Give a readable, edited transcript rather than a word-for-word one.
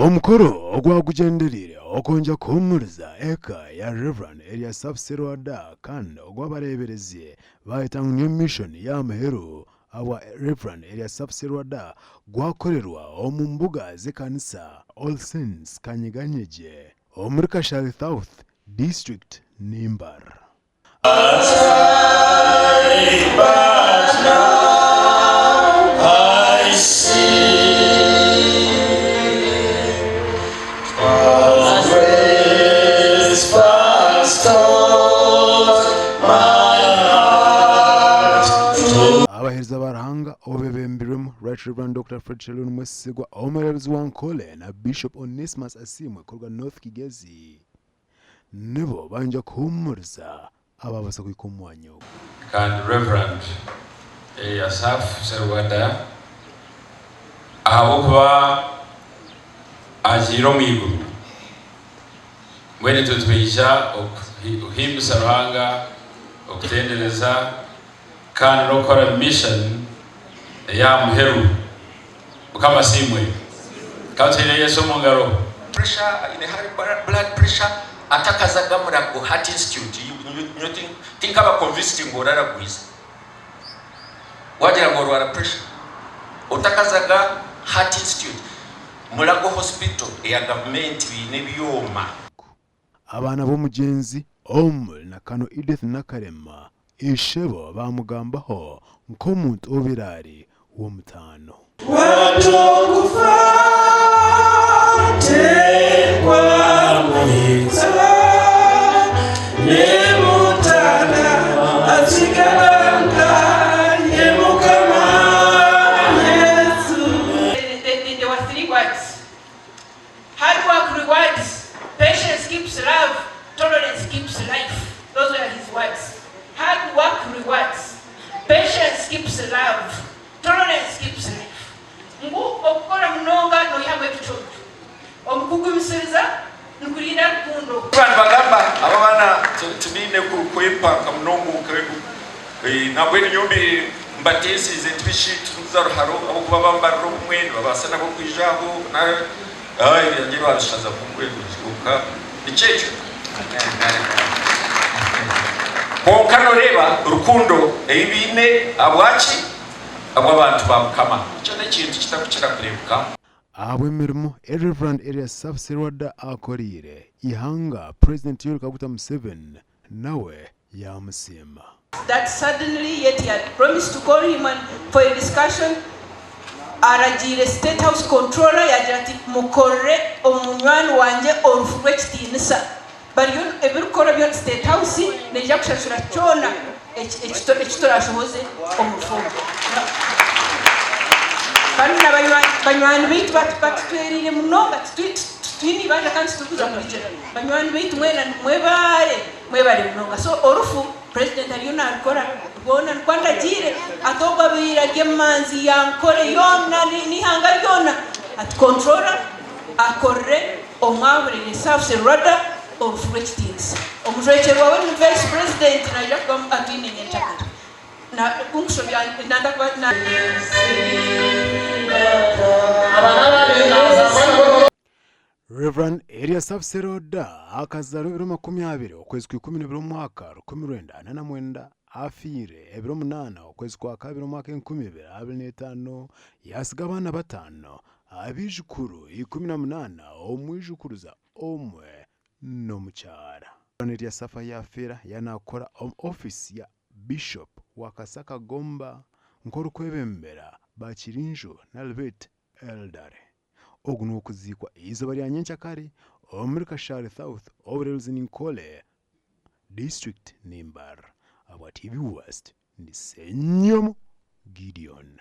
omukoro ogwagugenderire okonja kuhumuriza eka ya Reverend Elias Serwada kandi ogwabareberezi bayitanga New Mission y'amaheru awa Reverend Elias Serwada gwakorerwa omu mbuga z'ekanisa All Saints Kanyiganyeje omuri Kashali South District Nimbar. Abahereza barahanga obebembirwemu Right Reverend Dr. Fred Shalom Mwesigwa omureberezi wa Nkole na Bishop Onesimus Asimwe kurwa North Kigezi nibo banja kuhumuriza ababasa kwikumwanya kandi Reverend Elias Serwada abo kuba ajiro mwiguru mwene tutweja okuhimbuza ruhanga okutendereza kandi no gukora mission ya muheru ukama simwe kandi Yesu mungaro pressure in high blood pressure atakazaga murago Heart Institute you think about convincing ngorara guiza wagira ngo rwara pressure utakazaga Heart Institute murago hospital ya government bine byoma abana b'omugenzi na Kano Edith Nakarema ishebo bamugambaho nk'omuntu obirari w'omutano There were 3 words. Hard work rewards, patience keeps love, tolerance keeps life. Those were his words. Hard work rewards, patience keeps love, tolerance keeps life. Ngu okukora munonga no yamwe bichoto. Omukugumisiriza nukulinda rukundo. Abantu bagamba ababana tubine kwepa kamunongo kweku. Nabwe nyombi mbatesi zetwishi tuzaro haro abo kuba bambaro mwene babasana ko kwijaho na yangiro abishaza kumwego kuka icecho. Konkano reba rukundo ebine abwachi abwabantu bamukama cyo nekintu kitakuchira kurebuka abwemirimo Reverend Elias Serwada akorire ihanga President Yoweri Kaguta Museveni nawe yamusima. That suddenly yet he had promised to call him for a discussion. Aragire State House controller yajati mukore omunywani wanje orufu rw'ekitinisa bari ebirukora byo State House neja kushashura cyona ekitorashoboze omufumo kandi banywani bitu batwerire munonga twini banja kandi tukuza kurije banywani bitu mwebare munonga so orufu president aliyona alkora bona kwanda jire atoba bira gemanzi yankore yona ni hanga yona at controller akorre omwabure Elias Serwada of which things omujweche wawe ni vice president na yakam atini nyachaka na kunso bya ndakwa na Reverend Elias Serwada akazaro 20 okwezi kwa 12 mwaka 1989 afire 8 okwezi kwa 2 mwaka 2025 yasiga abana batano abijukuru 18 omwijukuruza omwe no muchara. Ya safa ya fera yanakora office ya Bishop wakasaka gomba nkoro kwebembera bakirinjo na Albert Eldare ogunu okuzikwa izo bari anyencha kare omuri Kashali South obureruzi Nkole District Nimbar aba TV West ni Senyomo Gideon.